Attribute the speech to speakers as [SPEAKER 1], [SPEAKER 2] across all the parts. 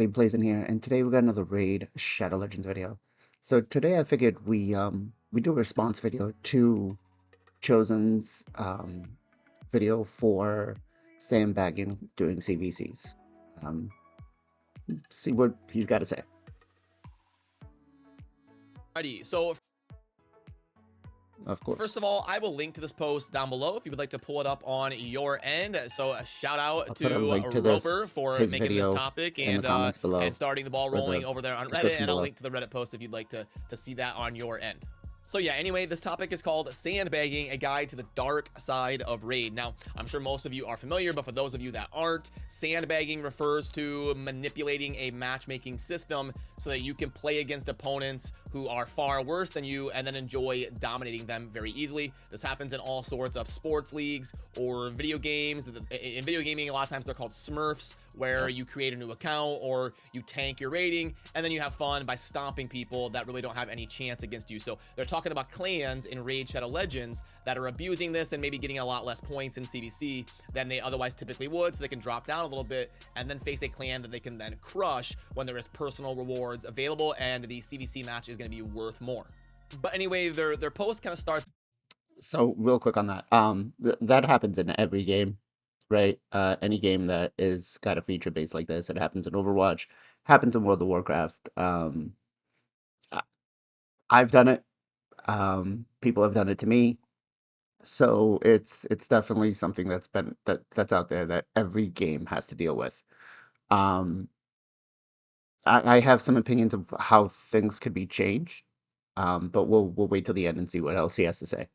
[SPEAKER 1] everybody, Blazing here, and today we got another raid Shadow Legends video. So today I figured we do a response video to Chosen's video for sandbagging doing CVCs. Um, see what he's got to say.
[SPEAKER 2] Alrighty, so
[SPEAKER 1] Of course.
[SPEAKER 2] first of all, I will link to this post down below if you would like to pull it up on your end. So a shout out
[SPEAKER 1] I'll
[SPEAKER 2] to
[SPEAKER 1] put a link to
[SPEAKER 2] Roper
[SPEAKER 1] this
[SPEAKER 2] for
[SPEAKER 1] his
[SPEAKER 2] making this
[SPEAKER 1] video
[SPEAKER 2] topic
[SPEAKER 1] in the comments below,
[SPEAKER 2] and starting the ball
[SPEAKER 1] or
[SPEAKER 2] rolling
[SPEAKER 1] the
[SPEAKER 2] over there on Reddit,
[SPEAKER 1] description
[SPEAKER 2] and I'll
[SPEAKER 1] below.
[SPEAKER 2] link to the Reddit post if you'd like to see that on your end. So yeah, anyway, this topic is called Sandbagging, a guide to the dark side of Raid. Now, I'm sure most of you are familiar, but for those of you that aren't, sandbagging refers to manipulating a matchmaking system so that you can play against opponents who are far worse than you and then enjoy dominating them very easily. This happens in all sorts of sports leagues or video games. In video gaming, a lot of times they're called Smurfs, where you create a new account or you tank your rating and then you have fun by stomping people that really don't have any chance against you. So they're talking about clans in Raid Shadow Legends that are abusing this and maybe getting a lot less points in CVC than they otherwise typically would, so they can drop down a little bit and then face a clan that they can then crush when there is personal rewards available and the CVC match is going to be worth more. But anyway, their post kind of starts.
[SPEAKER 1] So real quick on that, that happens in every game, right? Any game that is got a feature base like this, it happens in Overwatch, happens in World of Warcraft. I- I've done it. People have done it to me. So it's definitely something that's out there that every game has to deal with. Um, I have some opinions of how things could be changed, but we'll wait till the end and see what else he has to say.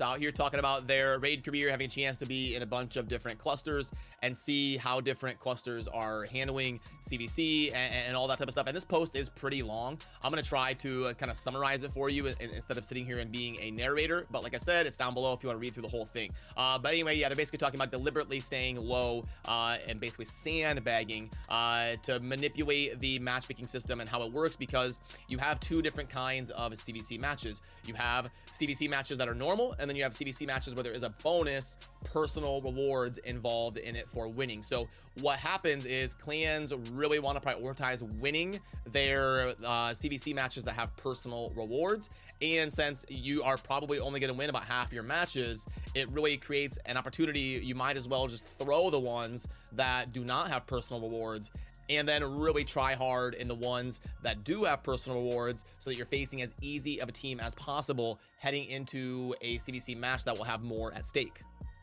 [SPEAKER 2] Out here talking about their raid career, having a chance to be in a bunch of different clusters and see how different clusters are handling CVC and all that type of stuff. And this post is pretty long. I'm going to try to kind of summarize it for you instead of sitting here and being a narrator. But like I said, it's down below if you want to read through the whole thing. But anyway, yeah, they're basically talking about deliberately staying low and basically sandbagging to manipulate the matchmaking system and how it works, because you have two different kinds of CVC matches. You have CVC matches that are normal, and then you have CVC matches where there is a bonus personal rewards involved in it for winning. So what happens is clans really want to prioritize winning their CVC matches that have personal rewards. And since you are probably only going to win about half your matches, it really creates an opportunity. You might as well just throw the ones that do not have personal rewards and then really try hard in the ones that do have personal rewards, so that you're facing as easy of a team as possible heading into a CVC match that will have more at stake.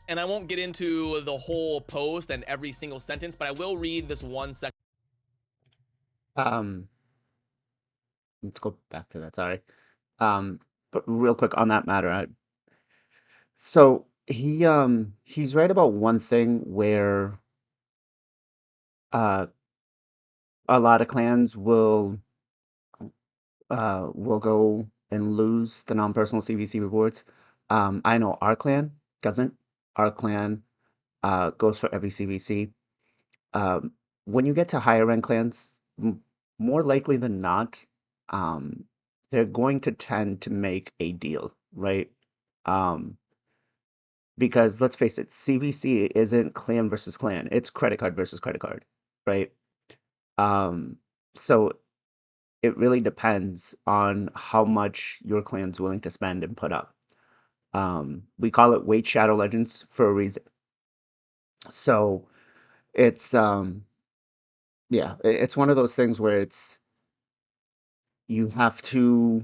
[SPEAKER 2] And I won't get into the whole post and every single sentence, but I will read this one section.
[SPEAKER 1] Let's go back to that. Sorry. But real quick on that matter, so he's right about one thing where uh a lot of clans will go and lose the non-personal CVC rewards. I know our clan doesn't. Our clan goes for every CVC. Um, when you get to higher end clans, more likely than not, um, they're going to tend to make a deal, right? Um, because let's face it, CVC isn't clan versus clan; it's credit card versus credit card, right? Um, so it really depends on how much your clan's willing to spend and put up. We call it Wait Shadow Legends for a reason. So it's yeah, it's one of those things where it's you have to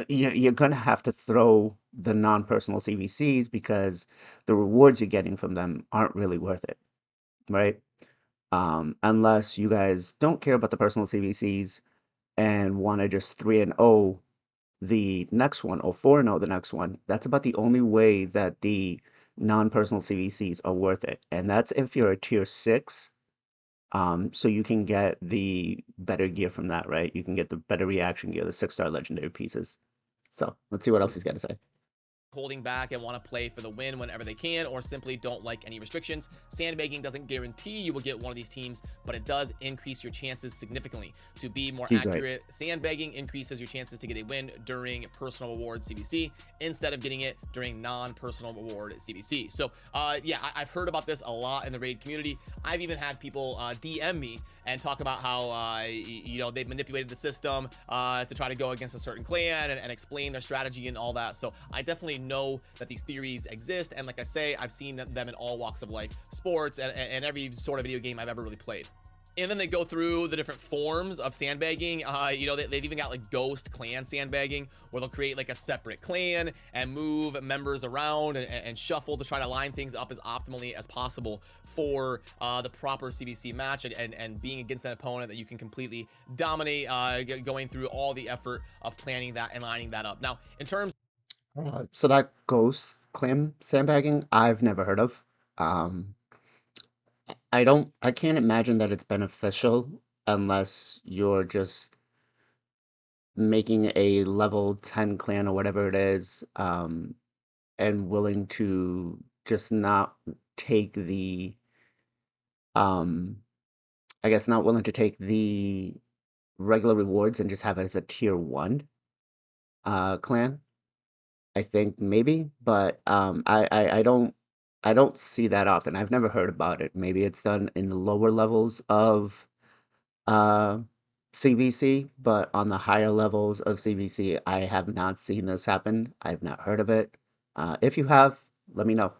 [SPEAKER 1] you're gonna have to throw the non-personal CVCs because the rewards you're getting from them aren't really worth it, right? Unless you guys don't care about the personal CVCs and want to just 3 and 0 the next one or 4 and 0 the next one. That's about the only way that the non-personal CVCs are worth it, and that's if you're a tier 6. So you can get the better gear from that, right? You can get the better reaction gear, the 6-star legendary pieces. So let's see what else he's got to say.
[SPEAKER 2] holding back and want to play for the win whenever they can, or simply don't like any restrictions. Sandbagging doesn't guarantee you will get one of these teams, but it does increase your chances significantly. To be more
[SPEAKER 1] He's right.
[SPEAKER 2] accurate, sandbagging increases your chances to get a win during personal reward CBC instead of getting it during non-personal reward CBC. So yeah, I've heard about this a lot in the raid community. I've even had people DM me and talk about how they've manipulated the system to try to go against a certain clan and explain their strategy and all that. So I definitely know that these theories exist, and like I say, I've seen them in all walks of life, sports, and every sort of video game I've ever really played. And then they go through the different forms of sandbagging. They've even got like ghost clan sandbagging, where they'll create like a separate clan and move members around and shuffle to try to line things up as optimally as possible for the proper CBC match, and being against an opponent that you can completely dominate, going through all the effort of planning that and lining that up. Now, in terms
[SPEAKER 1] So that ghost clan sandbagging, I've never heard of. Um, I can't imagine that it's beneficial unless you're just making a level 10 clan or whatever it is, and willing to just not take um, I guess not willing to take the regular rewards and just have it as a tier one clan. I think maybe, but I don't see that often. I've never heard about it. Maybe it's done in the lower levels of uh CVC, but on the higher levels of CVC, I have not seen this happen. I've not heard of it. If you have, let me know.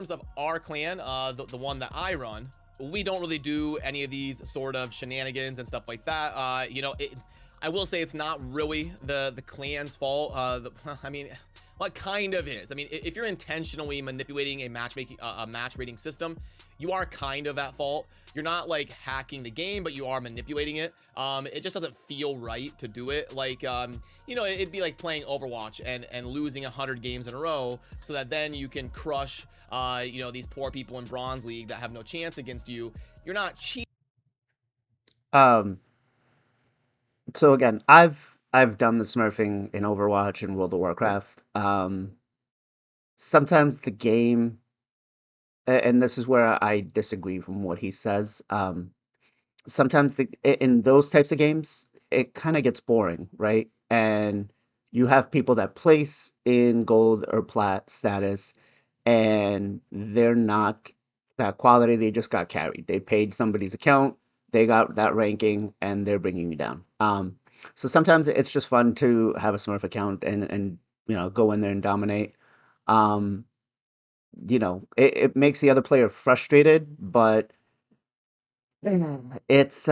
[SPEAKER 2] of our clan, the one that I run, we don't really do any of these sort of shenanigans and stuff like that. I will say it's not really the clan's fault. I mean, what kind of is? I mean, if you're intentionally manipulating a match rating system, you are kind of at fault. You're not like hacking the game, but you are manipulating it. It just doesn't feel right to do it. Like, it'd be like playing Overwatch and losing 100 games in a row, so that then you can crush, these poor people in Bronze League that have no chance against you. You're not cheating.
[SPEAKER 1] Um, so again, I've done the smurfing in Overwatch and World of Warcraft. Sometimes the game, and this is where I disagree from what he says. Sometimes in those types of games, it kind of gets boring, right? And you have people that place in gold or plat status, and they're not that quality. They just got carried. They paid somebody's account, they got that ranking, and they're bringing you down. So sometimes it's just fun to have a Smurf account and go in there and dominate. Um, it makes the other player frustrated, but it's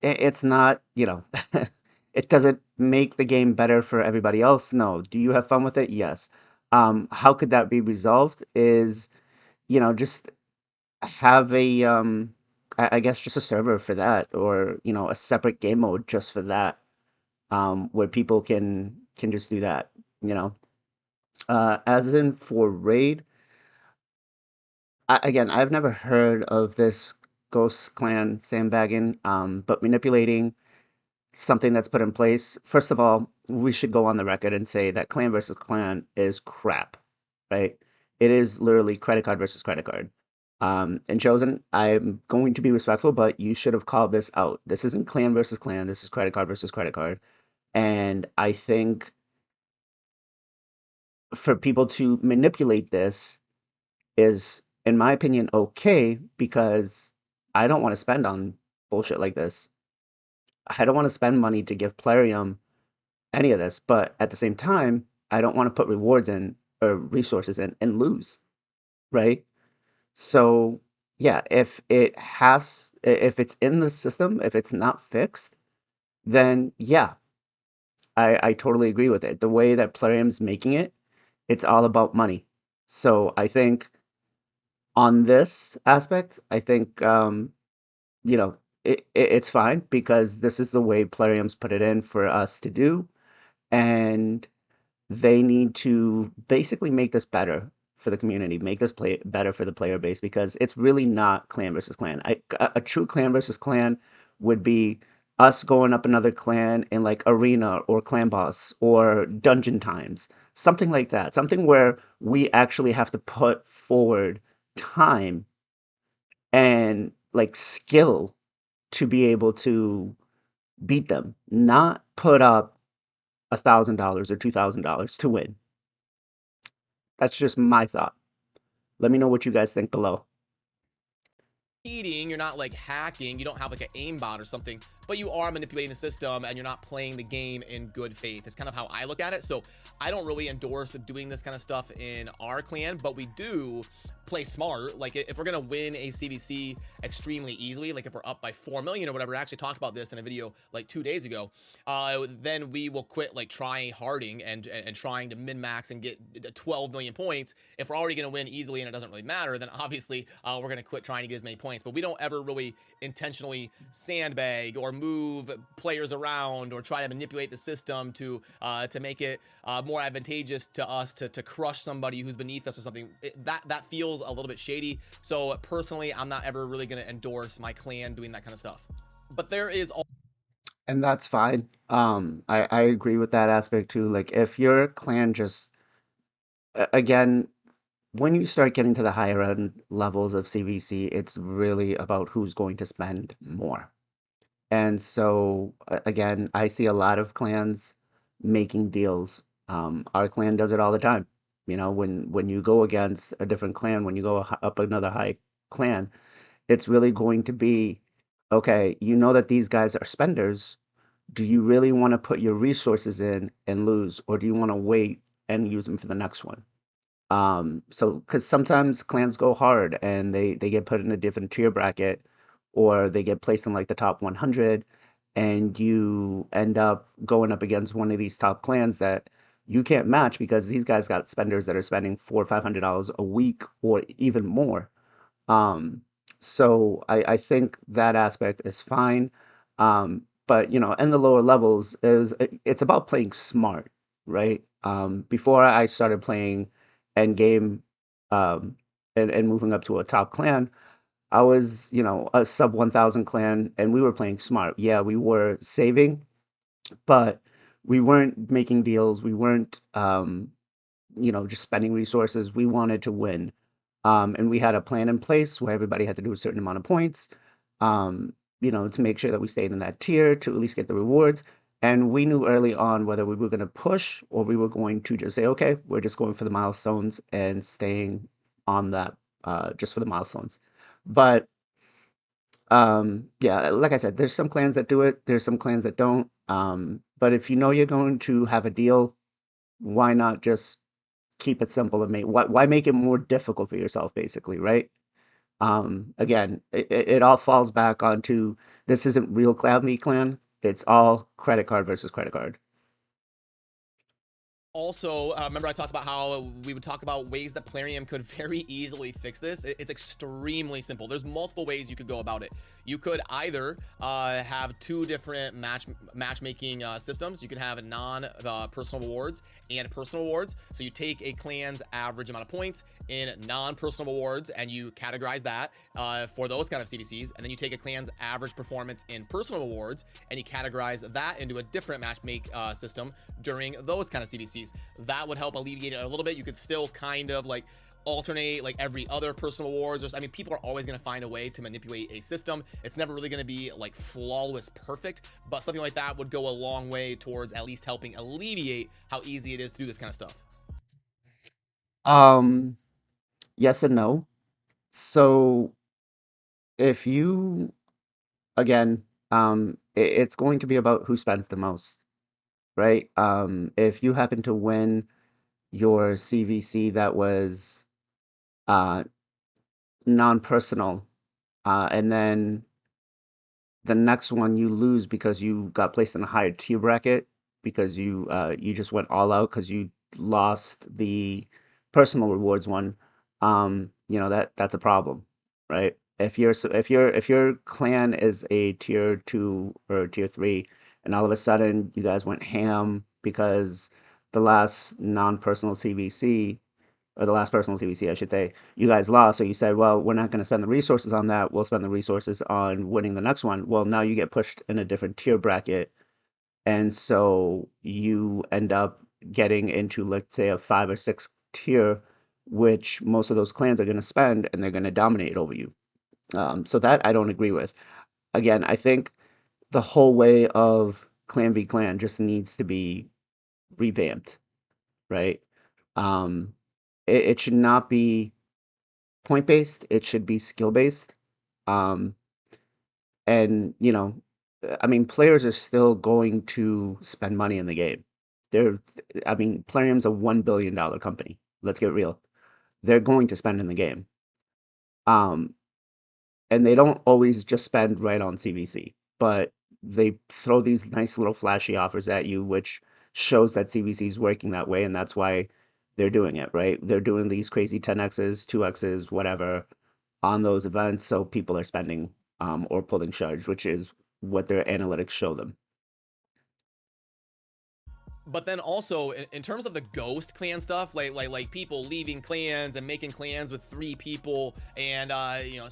[SPEAKER 1] it's not, it doesn't make the game better for everybody else. No. Do you have fun with it? Yes. How could that be resolved is, just have I guess just a server for that, or, a separate game mode just for that, where people can just do that, you know. As in for raid, again, I've never heard of this Ghost Clan sandbagging, but manipulating something that's put in place. First of all, we should go on the record and say that clan versus clan is crap, right? It is literally credit card versus credit card. And Chosen, I'm going to be respectful, but you should have called this out. This isn't clan versus clan. This is credit card versus credit card. And I think for people to manipulate this is, in my opinion, okay, because I don't want to spend on bullshit like this. I don't want to spend money to give Plarium any of this, but at the same time, I don't want to put rewards in or resources in and lose, right? So, yeah, if it's in the system, if it's not fixed, then yeah, I totally agree with it. The way that Plarium's making it, it's all about money. So I think on this aspect, I think you know, it's fine because this is the way Plarium's put it in for us to do, and they need to basically make this better for the community, make this play better for the player base because it's really not clan versus clan. A true clan versus clan would be us going up another clan in like arena or clan boss or dungeon times, something like that, something where we actually have to put forward time and like skill to be able to beat them, not put up $1,000 or $2,000 to win. That's just my thought. Let me know what you guys think below.
[SPEAKER 2] Cheating, you're not like hacking, you don't have like an aimbot or something, but you are manipulating the system and you're not playing the game in good faith. It's kind of how I look at it. So I don't really endorse doing this kind of stuff in our clan, but we do play smart. Like if we're gonna win a CVC extremely easily, like if we're up by 4 million or whatever, I actually talked about this in a video like 2 days ago, then we will quit like try harding and trying to min max and get 12 million points. If we're already gonna win easily and it doesn't really matter, then obviously we're gonna quit trying to get as many points. But we don't ever really intentionally sandbag or move players around or try to manipulate the system to make it more advantageous to us to crush somebody who's beneath us or something. That feels a little bit shady. So personally, I'm not ever really going to endorse my clan doing that kind of stuff. But there is
[SPEAKER 1] And that's fine. I agree with that aspect too. Like if your clan just again, when you start getting to the higher end levels of CVC, it's really about who's going to spend more. And so again, I see a lot of clans making deals. Our clan does it all the time. You know, when you go against a different clan, when you go up another high clan, it's really going to be, okay, you know that these guys are spenders. Do you really want to put your resources in and lose, or do you want to wait and use them for the next one? So because sometimes clans go hard and they get put in a different tier bracket, or they get placed in like the top 100, and you end up going up against one of these top clans that you can't match because these guys got spenders that are spending $400 or $500 a week or even more. Um, so I think that aspect is fine. But you know, in the lower levels it's about playing smart, right? Before I started playing end game and moving up to a top clan, I was, you know, a sub 1000 clan and we were playing smart. Yeah, we were saving, but we weren't making deals. We weren't you know, just spending resources. We wanted to win. And we had a plan in place where everybody had to do a certain amount of points, you know, to make sure that we stayed in that tier to at least get the rewards. And we knew early on whether we were going to push or we were going to just say, okay, we're just going for the milestones and staying on that just for the milestones. But yeah, like I said, there's some clans that do it, there's some clans that don't. But if you know you're going to have a deal, why not just keep it simple and make why make it more difficult for yourself basically, right? Again, it all falls back onto this isn't real Cloud Meat Clan. It's all credit card versus credit card.
[SPEAKER 2] also, remember I talked about how we would talk about ways that Plarium could very easily fix this. It's extremely simple. There's multiple ways you could go about it. You could either have two different matchmaking systems. You could have non-personal rewards and personal rewards. So you take a clan's average amount of points in non-personal rewards and you categorize that for those kind of CVCs. And then you take a clan's average performance in personal rewards and you categorize that into a different matchmake system during those kind of CVCs. That would help alleviate it a little bit. You could still kind of like alternate like every other personal awards, or I mean, people are always going to find a way to manipulate a system. It's never really going to be like flawless perfect, but something like that would go a long way towards at least helping alleviate how easy it is to do this kind of stuff.
[SPEAKER 1] Um, yes and no. So if you again, it's going to be about who spends the most, right? If you happen to win your CVC that was uh non-personal, and then the next one you lose because you got placed in a higher tier bracket because you just went all out because you lost the personal rewards one. You know that's a problem, right? If your clan is a tier 2 or tier 3 and all of a sudden you guys went ham because the last non-personal CVC or the last personal CVC, I should say, you guys lost. So you said, well, we're not going to spend the resources on that. We'll spend the resources on winning the next one. Well, now you get pushed in a different tier bracket. And so you end up getting into, let's say, a 5 or 6 tier, which most of those clans are going to spend and they're going to dominate over you. So that I don't agree with. Again, I think the whole way of clan v clan just needs to be revamped, right? Um, it should not be point based. It should be skill based. Um, and I mean, players are still going to spend money in the game. They're, I mean, Plarium's a $1 billion company. Let's get real. They're going to spend in the game. Um, and they don't always just spend right on CVC, but they throw these nice little flashy offers at you, which shows that CVC is working that way, and that's why they're doing it, right? They're doing these crazy 10x's, 2x's, whatever on those events, so people are spending or pulling charge, which is what their analytics show them.
[SPEAKER 2] But then also in terms of the ghost clan stuff, like people leaving clans and making clans with 3 people and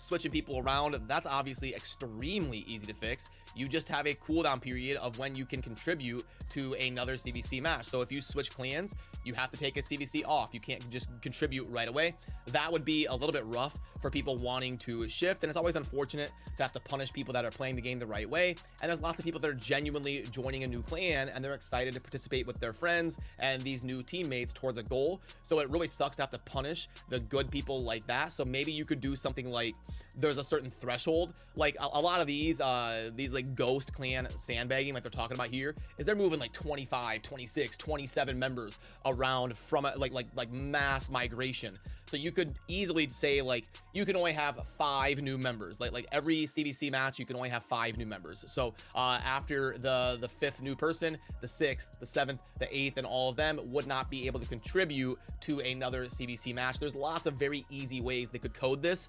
[SPEAKER 2] switching people around, that's obviously extremely easy to fix. You just have a cooldown period of when you can contribute to another CVC match. So if you switch clans, you have to take a CVC off. You can't just contribute right away. That would be a little bit rough for people wanting to shift, and it's always unfortunate to have to punish people that are playing the game the right way. And there's lots of people that are genuinely joining a new clan and they're excited to participate with their friends and these new teammates towards a goal. So it really sucks to have to punish the good people like that. So maybe you could do something like there's a certain threshold. Like a lot of these like ghost clan sandbagging like they're talking about here is they're moving like 25, 26, 27 members around from a, like mass migration. So you could easily say like you can only have 5 new members. Like every CVC match, you can only have 5 new members. So after the 5th new person, the 6th, the 7th, the 8th, and all of them would not be able to contribute to another CVC match. There's lots of very easy ways they could code this.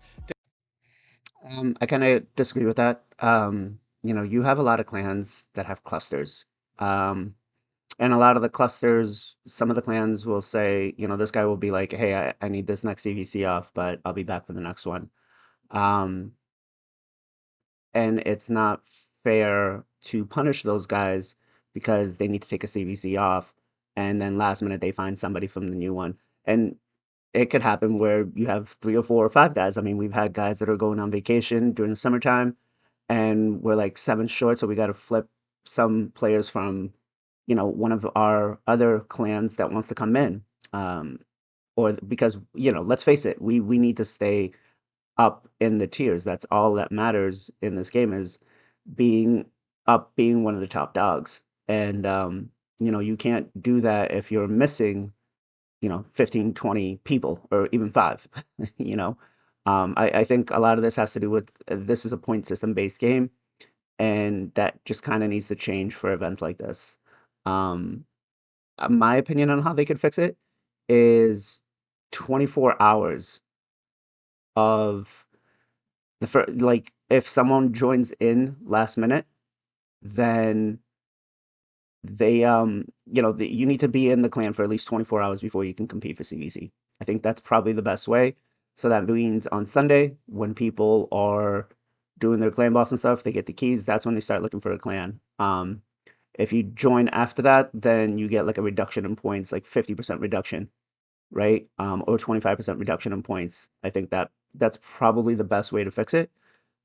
[SPEAKER 1] I kind of disagree with that. You have a lot of clans that have clusters. Um, and a lot of the clusters, some of the clans will say, this guy will be like, hey, I need this next CVC off, but I'll be back for the next one. Um, and it's not fair to punish those guys because they need to take a CVC off, and then last minute they find somebody from the new one. And it could happen where you have 3 or 4 or 5 guys. I mean, we've had guys that are going on vacation during the summertime, and we're like 7 short, so we got to flip some players from, one of our other clans that wants to come in. Or because, let's face it, we need to stay up in the tiers. That's all that matters in this game is being up, being one of the top dogs. And you can't do that if you're missing 15, 20 people or even 5, you know. I think a lot of this has to do with this is a point system based game, and that just kind of needs to change for events like this. Um, my opinion on how they could fix it is 24 hours of the first, like if someone joins in last minute, then they you need to be in the clan for at least 24 hours before you can compete for CVC. I think that's probably the best way. So that means on Sunday when people are doing their clan boss and stuff, they get the keys. That's when they start looking for a clan. If you join after that, then you get like a reduction in points, like 50% reduction, right? Or 25% reduction in points. I think that's probably the best way to fix it.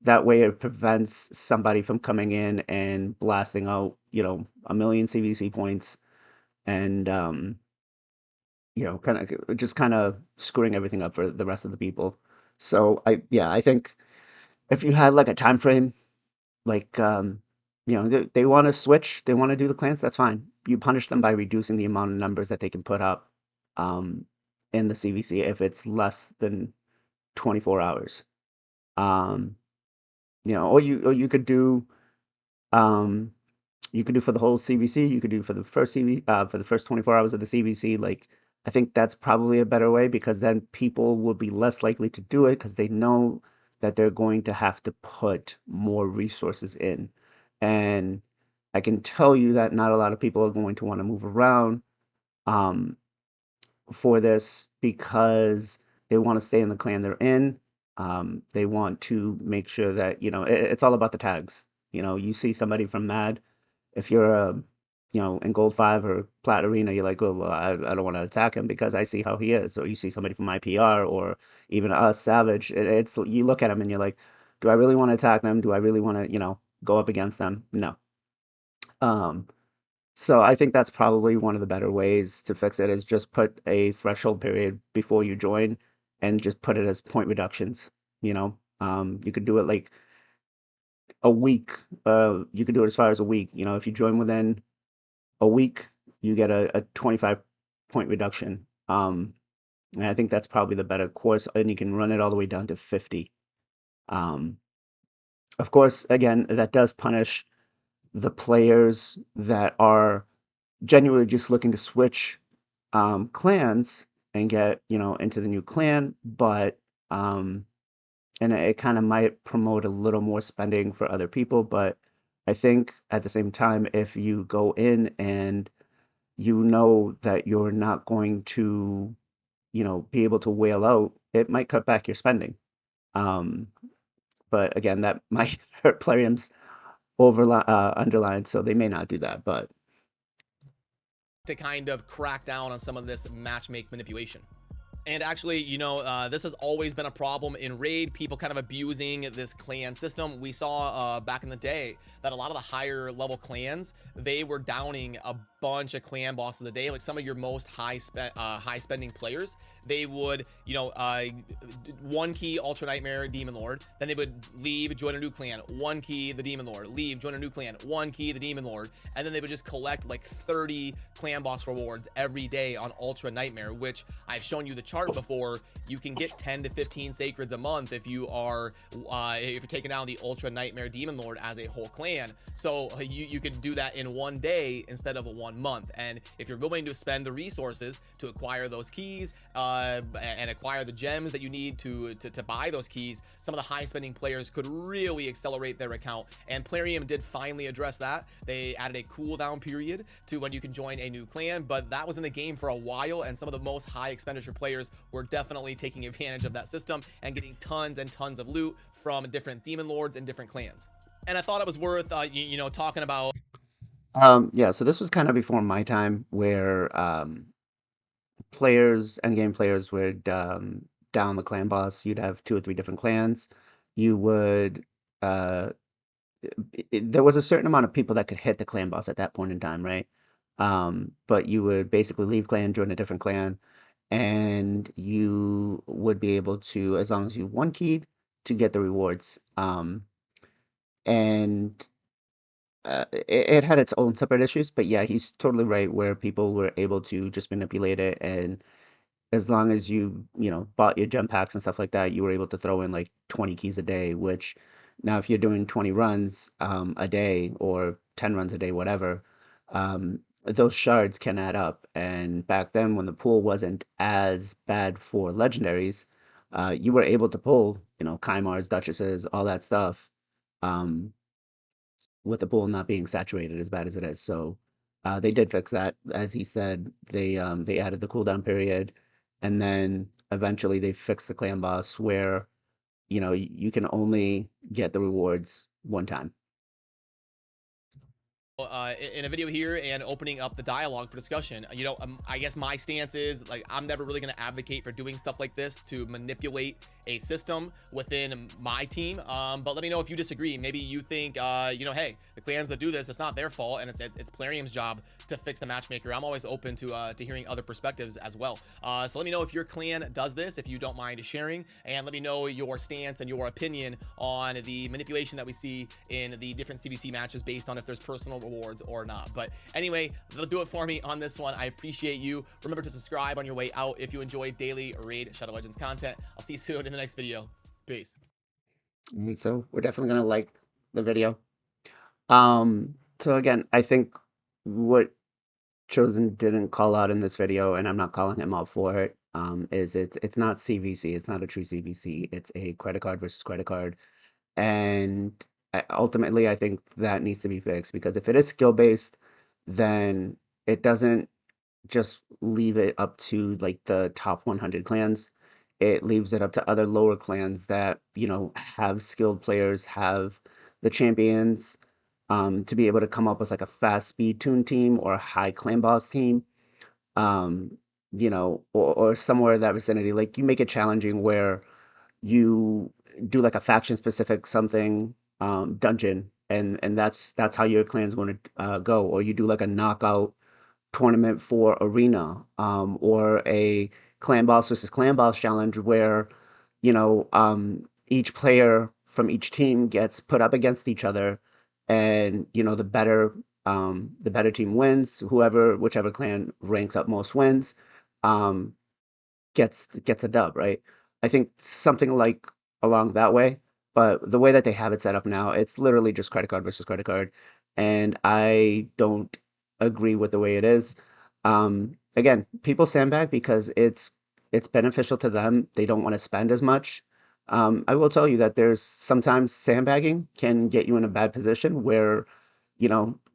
[SPEAKER 1] That way it prevents somebody from coming in and blasting out, a million CVC points and, kind of screwing everything up for the rest of the people. So I think if you had like a time frame, like, they want to switch, they want to do the clans, that's fine. You punish them by reducing the amount of numbers that they can put up, um, in the CVC if it's less than 24 hours. Um, or you could do, um, you could do for the whole CVC. You could do for the first for the first 24 hours of the CVC. Like, I think that's probably a better way because then people will be less likely to do it because they know that they're going to have to put more resources in. And I can tell you that not a lot of people are going to want to move around um, for this because they want to stay in the clan they're in. They want to make sure that, it's all about the tags. You see somebody from Mad, if you're in Gold 5 or Plat Arena, you're like, well, I don't want to attack him because I see how he is. Or you see somebody from IPR or even us, Savage. It's you look at him and you're like, do I really want to attack them? Do I really want to, go up against them? No. Um, so I think that's probably one of the better ways to fix it is just put a threshold period before you join and just put it as point reductions, you could do it like a week. You could do it as far as a week. If you join within a week, you get a 25 point reduction. And I think that's probably the better course, and you can run it all the way down to 50. Um, of course, again, that does punish the players that are genuinely just looking to switch clans and get into the new clan, but and it kind of might promote a little more spending for other people. But I think at the same time, if you go in and you know that you're not going to be able to whale out, it might cut back your spending. Um, but again, that might hurt Plarium's underline, so they may not do that. But
[SPEAKER 2] To kind of crack down on some of this matchmake manipulation. And actually, this has always been a problem in Raid, people kind of abusing this clan system. We saw back in the day that a lot of the higher level clans, they were downing a bunch of clan bosses a day. Like some of your most high spending players, they would, one key Ultra Nightmare Demon Lord, then they would leave, join a new clan, one key the Demon Lord, leave, join a new clan, one key the Demon Lord, and then they would just collect like 30 clan boss rewards every day on Ultra Nightmare, which I've shown you the chart before. You can get 10 to 15 sacreds a month if you are if you're taking down the Ultra Nightmare Demon Lord as a whole clan. So you could do that in one day instead of a 1 month. And if you're willing to spend the resources to acquire those keys and acquire the gems that you need to buy those keys, some of the high spending players could really accelerate their account. And Plarium did finally address that. They added a cooldown period to when you can join a new clan, but that was in the game for a while, and some of the most high expenditure players were definitely taking advantage of that system and getting tons and tons of loot from different demon lords and different clans. And I thought it was worth talking about.
[SPEAKER 1] yeah, so this was kind of before my time where players, endgame players would down the clan boss. You'd have two or three different clans. You would uh, there was a certain amount of people that could hit the clan boss at that point in time, right? But you would basically leave clan, join a different clan, and you would be able to, as long as you one keyed, to get the rewards. And it had its own separate issues, but yeah, he's totally right where people were able to just manipulate it, and as long as you bought your gem packs and stuff like that, you were able to throw in like 20 keys a day, which now if you're doing 20 runs a day or 10 runs a day, whatever, those shards can add up. And back then when the pool wasn't as bad for legendaries, you were able to pull, Kaimars, Duchesses, all that stuff. Um, with the pool not being saturated as bad as it is. So they did fix that. As he said, they added the cooldown period, and then eventually they fixed the clan boss where you can only get the rewards one time.
[SPEAKER 2] In a video here and opening up the dialogue for discussion. I guess my stance is like I'm never really going to advocate for doing stuff like this to manipulate a system within my team. But let me know if you disagree. Maybe you think, hey, the clans that do this, it's not their fault, and it's Plarium's job to fix the matchmaker. I'm always open to hearing other perspectives as well. So let me know if your clan does this, if you don't mind sharing, and let me know your stance and your opinion on the manipulation that we see in the different CBC matches based on if there's personal rewards or not. But anyway, that'll do it for me on this one. I appreciate you. Remember to subscribe on your way out if you enjoy daily Raid Shadow Legends content. I'll see you soon in the next video. Peace.
[SPEAKER 1] And so we're definitely gonna like the video. So again, I think what Chosen didn't call out in this video, and I'm not calling him out for it, is it's not CVC. It's not a true CVC. It's a credit card versus credit card. And ultimately, I think that needs to be fixed because if it is skill based, then it doesn't just leave it up to like the top 100 clans. It leaves it up to other lower clans that, have skilled players, have the champions, to be able to come up with like a fast speed tune team or a high clan boss team, um, or somewhere in that vicinity. Like you make it challenging where you do like a faction specific something dungeon, and that's how your clan's going to go, or you do like a knockout tournament for arena, or a clan boss versus clan boss challenge where each player from each team gets put up against each other, and the better team wins. Whichever clan ranks up most wins. um, gets a dub, right? I think something like along that way, but the way that they have it set up now, it's literally just credit card versus credit card, and I don't agree with the way it is. Again, people sandbag because it's beneficial to them. They don't want to spend as much. I will tell you that there's sometimes sandbagging can get you in a bad position where,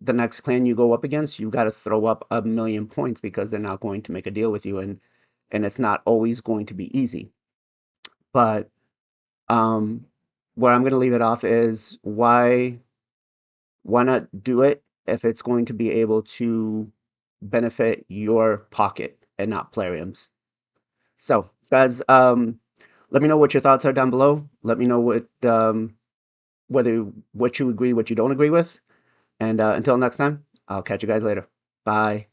[SPEAKER 1] the next clan you go up against, you got to throw up a million points because they're not going to make a deal with you, and it's not always going to be easy. But um, where I'm going to leave it off is why not do it if it's going to be able to benefit your pocket and not Plarium's. So, guys, let me know what your thoughts are down below. Let me know what you agree, what you don't agree with. And until next time, I'll catch you guys later. Bye.